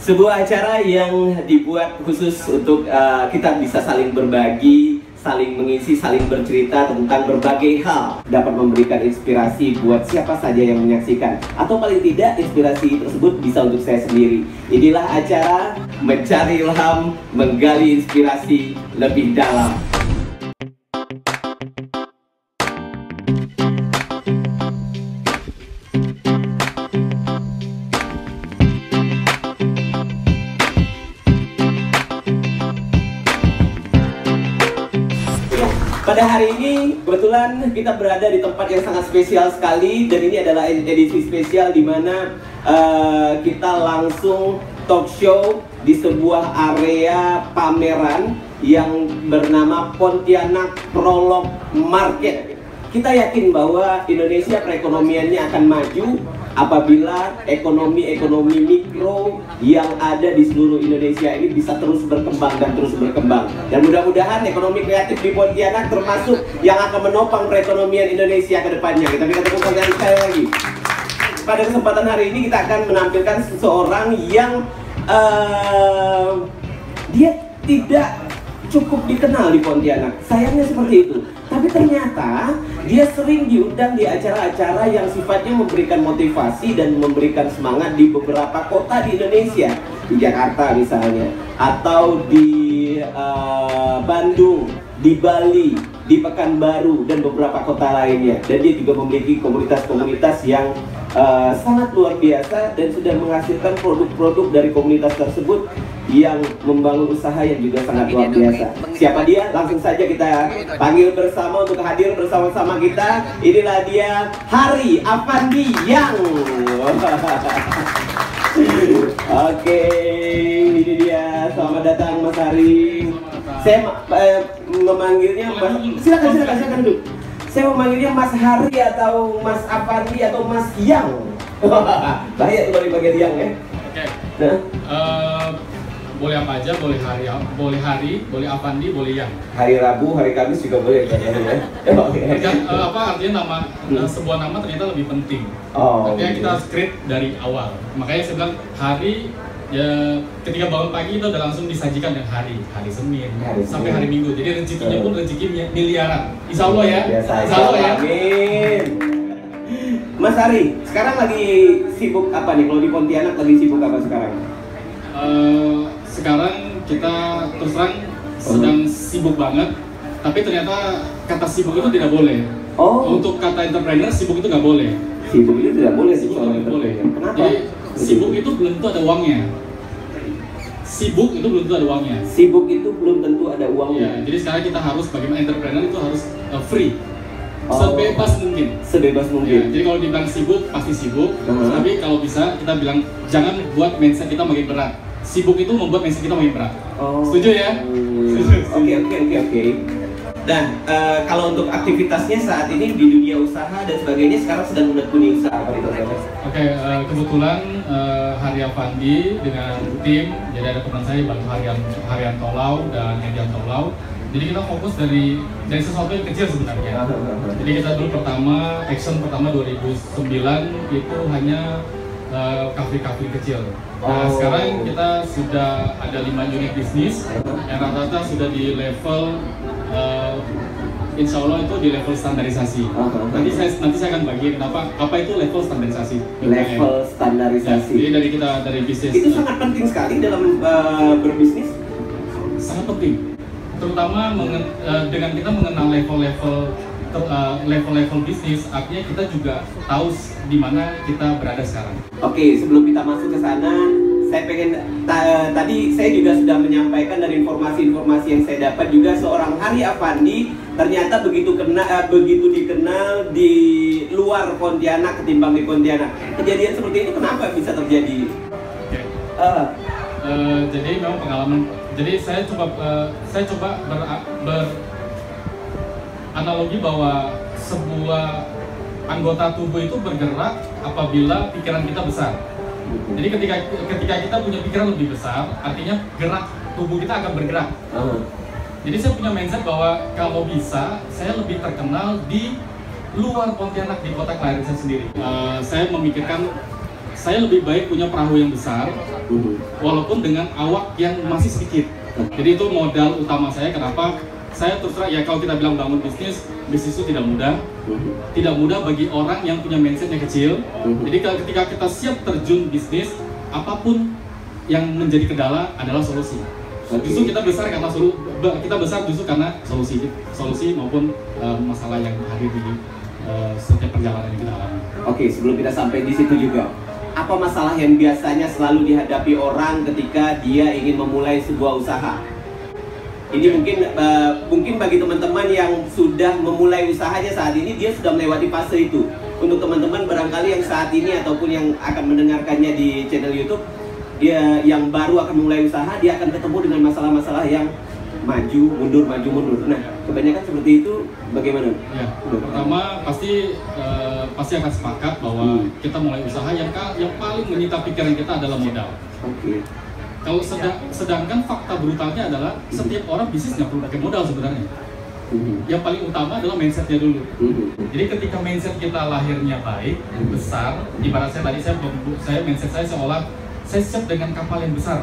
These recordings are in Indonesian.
Sebuah acara yang dibuat khusus untuk kita bisa saling berbagi, saling mengisi, saling bercerita tentang berbagai hal, dapat memberikan inspirasi buat siapa saja yang menyaksikan, atau paling tidak inspirasi tersebut bisa untuk saya sendiri. Inilah acara Mencari Ilham, Menggali Inspirasi Lebih Dalam. Pada hari ini kebetulan kita berada di tempat yang sangat spesial sekali, dan ini adalah edisi spesial di mana kita langsung talk show di sebuah area pameran yang bernama Pontianak Prolog Market. Kita yakin bahwa Indonesia perekonomiannya akan maju apabila ekonomi mikro yang ada di seluruh Indonesia ini bisa terus berkembang dan terus berkembang. Dan mudah-mudahan ekonomi kreatif di Pontianak termasuk yang akan menopang perekonomian Indonesia ke depannya. Kita tepuk tangan sekali lagi. Pada kesempatan hari ini kita akan menampilkan seseorang yang dia tidak cukup dikenal di Pontianak. Sayangnya seperti itu. Tapi ternyata dia sering diundang di acara-acara yang sifatnya memberikan motivasi dan memberikan semangat di beberapa kota di Indonesia. Di Jakarta misalnya, atau di Bandung, di Bali, di Pekanbaru, dan beberapa kota lainnya. Dan dia juga memiliki komunitas-komunitas yang sangat luar biasa dan sudah menghasilkan produk-produk dari komunitas tersebut yang membangun usaha yang juga sangat luar biasa. Siapa dia? Langsung saja kita panggil bersama untuk hadir bersama-sama kita. Inilah dia, Hari Afandi Yang. Oke, ini dia. Selamat datang Mas Hari. Saya memanggilnya Mas. Silakan duduk. Saya memanggilnya Mas Hari atau Mas Afandi atau Mas Yang. Bahaya tuh kalau dipanggil Yang ya. Oke. Nah. Boleh apa aja, boleh Hari, boleh Afandi, boleh Yang. Hari Rabu, hari Kamis juga boleh kan ya? Artinya sebuah nama ternyata lebih penting. Artinya kita script dari awal. Makanya saya bilang Hari, ya ketika bangun pagi itu udah langsung disajikan dengan hari Senin sampai hari Minggu. Jadi rezekinya pun rezeki miliaran. Insya Allah ya. Insya Allah ya. Amin. Mas Hari, sekarang lagi sibuk apa nih? Kalau di Pontianak lagi sibuk apa sekarang? Sekarang kita terus terang sedang sibuk banget, tapi ternyata kata sibuk itu tidak boleh. Untuk kata entrepreneur sibuk itu nggak boleh. Sibuk itu tidak boleh. Sibuk itu tidak boleh. Kenapa? Jadi sibuk itu belum tentu ada uangnya. Sibuk itu belum tentu ada uangnya. Sibuk itu belum tentu ada uangnya. Ya, jadi sekarang kita harus bagaimana entrepreneur itu harus free. Sebebas mungkin. Sebebas mungkin. Ya, jadi kalau dibilang sibuk pasti sibuk, tapi kalau bisa kita bilang jangan buat mindset kita makin berat. Sibuk itu membuat mindset kita makin berat. Setuju ya? Oke. Dan kalau untuk aktivitasnya saat ini di dunia usaha dan sebagainya sekarang sedang menekuni usaha apa itu? Oke, kebetulan Hari Afandi dengan tim, jadi ada teman saya Bang Harian Tolau dan Edian Tolau. Jadi kita fokus dari sesuatu yang kecil sebenarnya. Jadi kita dulu action pertama 2009 itu hanya kafe-kafe kecil. Nah sekarang kita sudah ada 5 unit bisnis yang rata-rata sudah di level insya Allah itu di level standarisasi. Nanti saya akan bagi apa itu level standarisasi. Level standarisasi. Ya, jadi dari bisnis itu sangat penting sekali dalam berbisnis. Sangat penting, terutama dengan kita mengenal level bisnis, artinya kita juga tahu di mana kita berada sekarang. Oke, sebelum kita masuk ke sana, saya pengen tadi saya juga sudah menyampaikan dari informasi-informasi yang saya dapat juga seorang Hari Afandi ternyata begitu dikenal di luar Pontianak ketimbang di Pontianak. Kejadian seperti itu kenapa bisa terjadi? Oke. Jadi memang pengalaman. Jadi saya coba beranalogi bahwa sebuah anggota tubuh itu bergerak apabila pikiran kita besar. Jadi ketika kita punya pikiran lebih besar, artinya gerak tubuh kita akan bergerak. Jadi saya punya mindset bahwa kalau bisa saya lebih terkenal di luar Pontianak, di kota kelahiran saya sendiri. Saya memikirkan saya lebih baik punya perahu yang besar, walaupun dengan awak yang masih sedikit. Jadi itu modal utama saya. Kenapa? Saya terus terang ya, kalau kita bilang bangun bisnis itu tidak mudah. Tidak mudah bagi orang yang punya mindsetnya kecil. Jadi ketika kita siap terjun bisnis, apapun yang menjadi kendala adalah solusi. Justru kita besar karena justru karena solusi maupun masalah yang hadir di setiap perjalanan yang kita alami. Oke, sebelum kita sampai di situ juga, apa masalah yang biasanya selalu dihadapi orang ketika dia ingin memulai sebuah usaha? Ini mungkin bagi teman-teman yang sudah memulai usahanya saat ini, dia sudah melewati fase itu. Untuk teman-teman barangkali yang saat ini ataupun yang akan mendengarkannya di channel YouTube, dia yang baru akan memulai usaha, dia akan ketemu dengan masalah-masalah yang maju mundur. Nah, kebanyakan seperti itu bagaimana? Ya, pertama pasti akan sepakat bahwa kita mulai usaha yang paling menyita pikiran kita adalah modal. Oke. Kalau sedangkan fakta brutalnya adalah setiap orang bisnis nggak perlu pakai modal sebenarnya. Yang paling utama adalah mindsetnya dulu. Jadi ketika mindset kita lahirnya baik, besar, ibarat saya tadi mindset saya seolah saya siap dengan kapal yang besar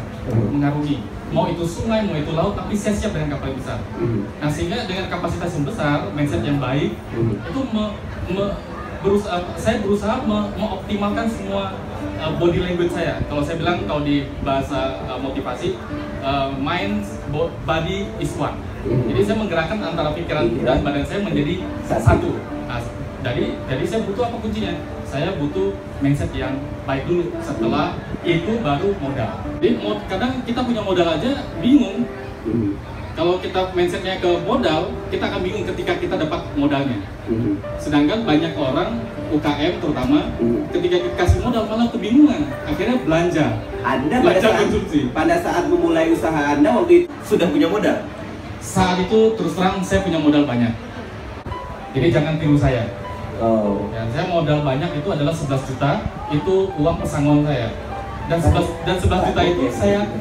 mengarungi. Mau itu sungai, mau itu laut, tapi saya siap dengan kapal yang besar. Nah, sehingga dengan kapasitas yang besar, mindset yang baik, itu saya berusaha mengoptimalkan semua body language saya. Kalau saya bilang, kalau di bahasa motivasi, mind, body is one. Jadi saya menggerakkan antara pikiran dan badan saya menjadi satu. Nah, jadi saya butuh apa kuncinya? Saya butuh mindset yang baik dulu. Setelah itu baru modal. Jadi kadang kita punya modal aja bingung. Kalau kita mindsetnya ke modal, kita akan bingung ketika kita dapat modalnya. Sedangkan banyak orang UKM terutama, ketika dikasih modal malah kebingungan, akhirnya belanja. Anda konsumsi. Pada saat memulai usaha Anda waktu itu sudah punya modal? Saat itu terus terang saya punya modal banyak. Jadi jangan tiru saya. Ya, saya modal banyak itu adalah 11 juta, itu uang pesangon saya. Dan 11 juta itu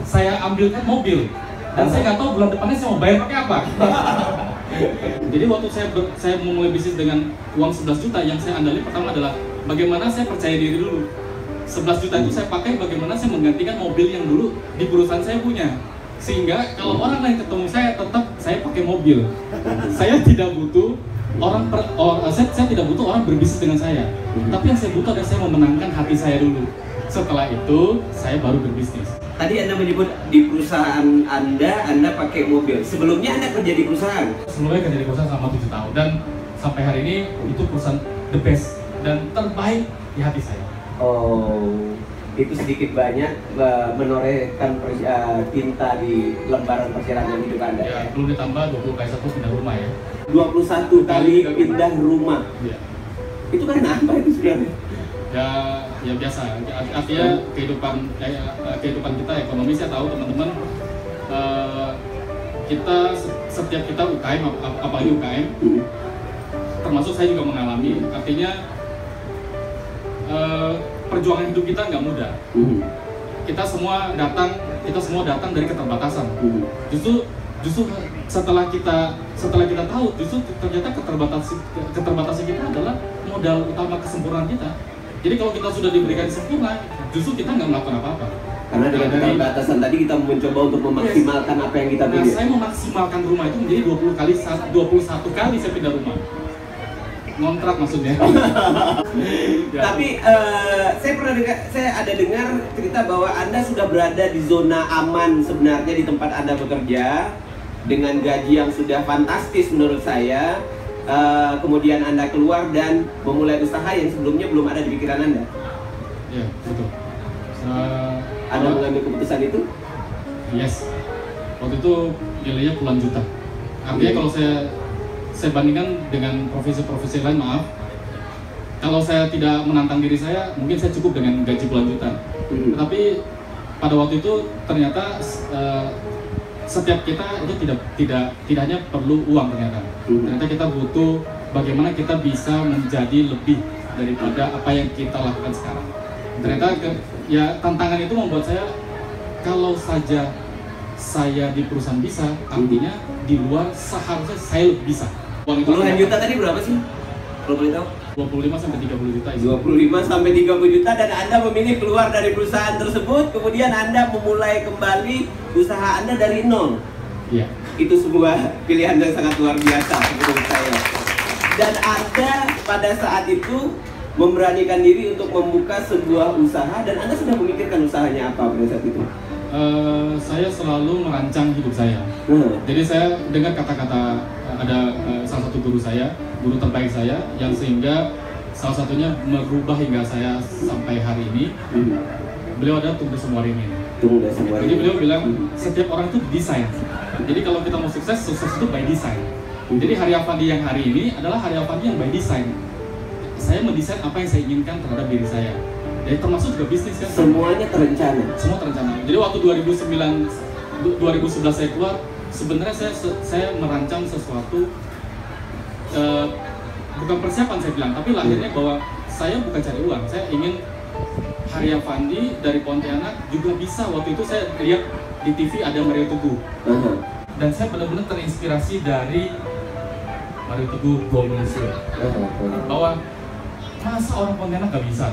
saya ambilkan mobil. Dan saya nggak tahu bulan depannya saya mau bayar pakai apa. Jadi waktu saya memulai bisnis dengan uang 11 juta, yang saya andalkan pertama adalah bagaimana saya percaya diri dulu. 11 juta itu saya pakai bagaimana saya menggantikan mobil yang dulu di perusahaan saya punya. Sehingga kalau orang lain ketemu saya, tetap saya pakai mobil. Saya tidak butuh saya tidak butuh orang berbisnis dengan saya. Tapi yang saya butuh adalah saya memenangkan hati saya dulu. Setelah itu, saya baru berbisnis. Tadi Anda menyebut di perusahaan Anda pakai mobil. Sebelumnya Anda kerja di perusahaan? Sebelumnya kerja di perusahaan selama 7 tahun. Dan sampai hari ini, itu perusahaan the best dan terbaik di hati saya. Oh, itu sedikit banyak menorehkan tinta di lembaran perjalanan hidup Anda. Ya, belum ditambah 20 kali 1 pindah rumah ya. 21 kali pindah rumah. Ya. Itu kan apa itu sebenarnya? Ya biasa. Artinya kehidupan kita ekonomi, saya tahu teman-teman, setiap kita UKM, apalagi UKM, termasuk saya juga mengalami. Artinya perjuangan hidup kita nggak mudah. Kita semua datang dari keterbatasan. Justru setelah kita tahu, justru ternyata keterbatasan kita adalah modal utama kesempurnaan kita. Jadi kalau kita sudah diberikan sempurna, justru kita nggak melakukan apa-apa. Karena dengan keterbatasan tadi kita mencoba untuk memaksimalkan apa yang kita punya. Nah, saya memaksimalkan rumah itu menjadi 21 kali saya pindah rumah. Ngontrak maksudnya. Ya. Tapi saya ada dengar cerita bahwa Anda sudah berada di zona aman sebenarnya di tempat Anda bekerja dengan gaji yang sudah fantastis menurut saya. Kemudian Anda keluar dan memulai usaha yang sebelumnya belum ada di pikiran Anda. Ya, betul. Anda mengambil keputusan itu? Yes. Waktu itu nilainya puluhan juta. Artinya kalau saya bandingkan dengan profesi-profesi lain, maaf, kalau saya tidak menantang diri saya, mungkin saya cukup dengan gaji puluhan juta. Tetapi pada waktu itu ternyata setiap kita itu tidak hanya perlu uang ternyata. Ternyata kita butuh bagaimana kita bisa menjadi lebih daripada apa yang kita lakukan sekarang. Ternyata ya tantangan itu membuat saya, kalau saja saya di perusahaan bisa, artinya di luar seharusnya saya lebih bisa. Puluhan juta tadi berapa sih? Kalau boleh tahu? 25 sampai 30 juta. 25 sampai 30 juta dan Anda memilih keluar dari perusahaan tersebut, kemudian Anda memulai kembali usaha Anda dari nol. Iya. Itu sebuah pilihan yang sangat luar biasa menurut saya. Dan Anda pada saat itu memberanikan diri untuk membuka sebuah usaha dan Anda sudah memikirkan usahanya apa pada saat itu? Saya selalu merancang hidup saya. Jadi saya dengar kata-kata ada salah satu guru saya, guru terbaik saya, yang sehingga salah satunya merubah hingga saya sampai hari ini. Beliau ada tumbuh semua ringin. Jadi beliau bilang setiap orang itu desain. Jadi kalau kita mau sukses, sukses itu by design. Jadi Hari Afandi yang hari ini adalah Hari Afandi yang by design. Saya mendesain apa yang saya inginkan terhadap diri saya. Jadi termasuk juga bisnis kan. Semuanya terencana. Semua terencana. Jadi waktu 2011 saya keluar, sebenarnya saya merancang sesuatu, bukan persiapan saya bilang, tapi lahirnya bahwa saya bukan cari uang. Saya ingin Hari Afandi dari Pontianak juga bisa. Waktu itu saya lihat di TV ada Mario Teguh, dan saya benar-benar terinspirasi dari Mario Teguh bahwa masa orang Pontianak gak bisa.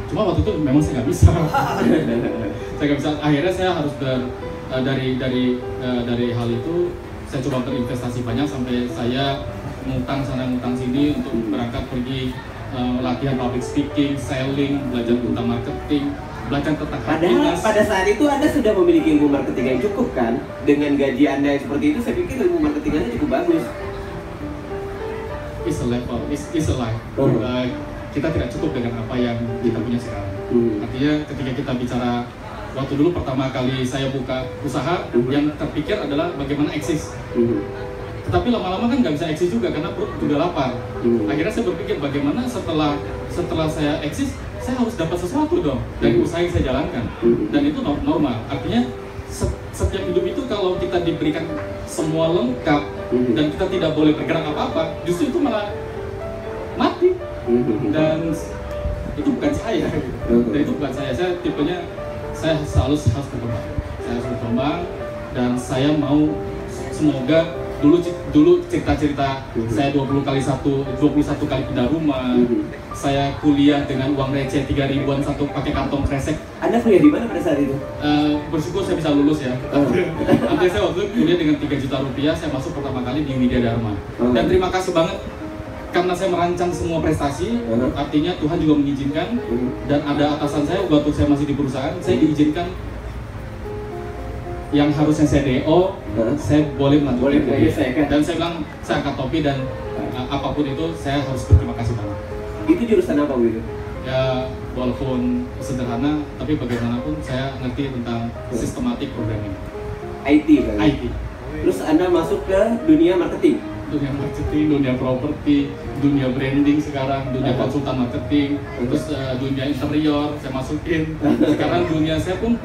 Cuma waktu itu memang saya nggak bisa. Saya nggak bisa. Akhirnya saya harus dari hal itu saya coba berinvestasi banyak sampai saya ngutang sana ngutang sini untuk berangkat pergi latihan public speaking, selling, belajar tentang marketing, belajar tentang Padahal pada saat itu Anda sudah memiliki ilmu marketing yang cukup kan? Dengan gaji Anda yang seperti itu, saya pikir ilmu marketing Anda cukup bagus. It's a level, it's a life. Kita tidak cukup dengan apa yang kita punya sekarang. Artinya ketika kita bicara, waktu dulu pertama kali saya buka usaha, yang terpikir adalah bagaimana eksis. Tetapi lama-lama kan nggak bisa eksis juga karena perut udah lapar. Akhirnya saya berpikir bagaimana setelah saya eksis, saya harus dapat sesuatu dong dari usaha yang saya jalankan. Dan itu normal. Artinya setiap hidup itu kalau kita diberikan semua lengkap dan kita tidak boleh bergerak apa-apa, justru itu malah mati. Dan itu bukan saya, dan itu bukan saya. Saya tipenya, saya selalu harus berkembang. Saya harus berkembang dan saya mau semoga dulu cerita-cerita saya 21 kali pindah rumah, saya kuliah dengan uang receh 3.000-an satu pakai kantong kresek. Anda kuliah di mana pada saat itu? Bersyukur saya bisa lulus ya. Nanti saya waktu itu kuliah dengan 3 juta rupiah, saya masuk pertama kali di Widya Dharma. Dan terima kasih banget karena saya merancang semua prestasi, artinya Tuhan juga mengizinkan, dan ada atasan saya waktu saya masih di perusahaan, saya diizinkan yang harusnya saya DO, saya boleh melanjutkan kuliah. Dan saya bilang, saya angkat topi dan apapun itu, saya harus berterima kasih banget. Itu jurusan apa gitu? Ya, walaupun sederhana, tapi bagaimanapun saya ngerti tentang sistematik programming. IT kan? IT. Terus Anda masuk ke dunia marketing? Dunia marketing, dunia properti, dunia branding sekarang, dunia konsultan marketing, terus dunia interior saya masukin. Sekarang dunia saya pun,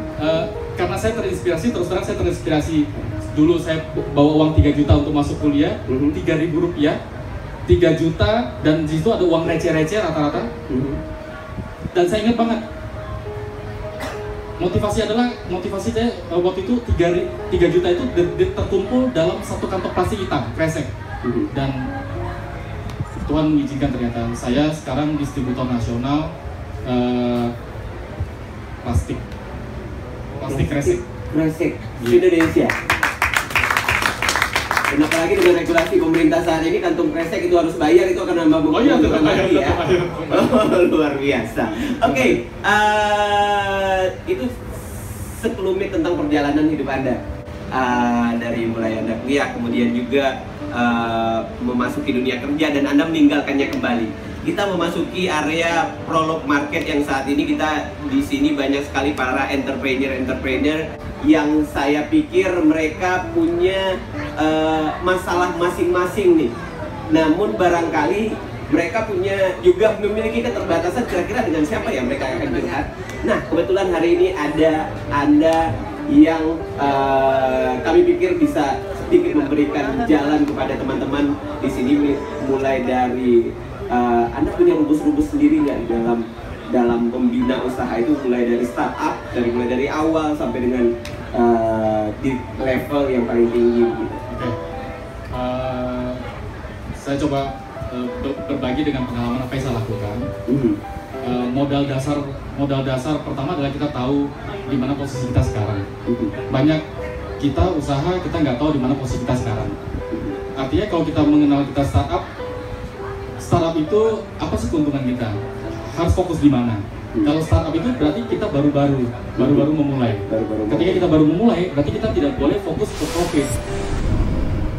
karena saya terinspirasi, terus terang saya terinspirasi. Dulu saya bawa uang 3 juta untuk masuk kuliah, 3.000 rupiah, 3 juta, dan di situ ada uang receh-receh rata-rata. Dan saya ingat banget, motivasi saya waktu itu 3 juta itu terkumpul dalam satu kantong plastik hitam, kresek. Dan Tuhan mengizinkan ternyata saya sekarang distributor nasional plastik kresek di Indonesia. Dan apalagi dengan regulasi pemerintah saat ini, kantung kresek itu harus bayar, itu akan nambah beban lagi ya. Luar biasa. Oke, itu sekelumit tentang perjalanan hidup Anda. Dari mulai Anda kuliah, kemudian juga memasuki dunia kerja dan Anda meninggalkannya kembali. Kita memasuki area prolog market yang saat ini kita di sini banyak sekali para entrepreneur yang saya pikir mereka punya masalah masing-masing nih. Namun barangkali mereka punya juga memiliki keterbatasan, kira-kira dengan siapa ya mereka akan curhat. Nah, kebetulan hari ini ada Anda yang kami pikir bisa sedikit memberikan jalan kepada teman-teman di sini, mulai dari Anda punya rubus-rubus sendiri nggak dalam membina usaha itu, mulai dari startup, mulai dari awal sampai dengan di level yang paling tinggi gitu. Saya coba berbagi dengan pengalaman apa yang saya lakukan. Modal dasar pertama adalah kita tahu di mana posisi kita sekarang. Banyak kita usaha, kita nggak tahu di mana posisi kita sekarang. Artinya kalau kita mengenal kita startup itu apa sih keuntungan kita? Harus fokus di mana? Kalau startup itu berarti kita baru memulai. Ketika kita baru memulai, berarti kita tidak boleh fokus ke profit.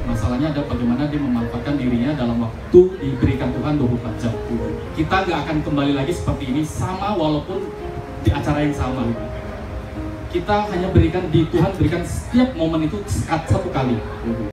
Masalahnya ada bagaimana dia memanfaatkan dirinya dalam waktu diberikan Tuhan 24 jam. Kita nggak akan kembali lagi seperti ini sama walaupun di acara yang sama. Kita hanya Tuhan berikan setiap momen itu satu kali.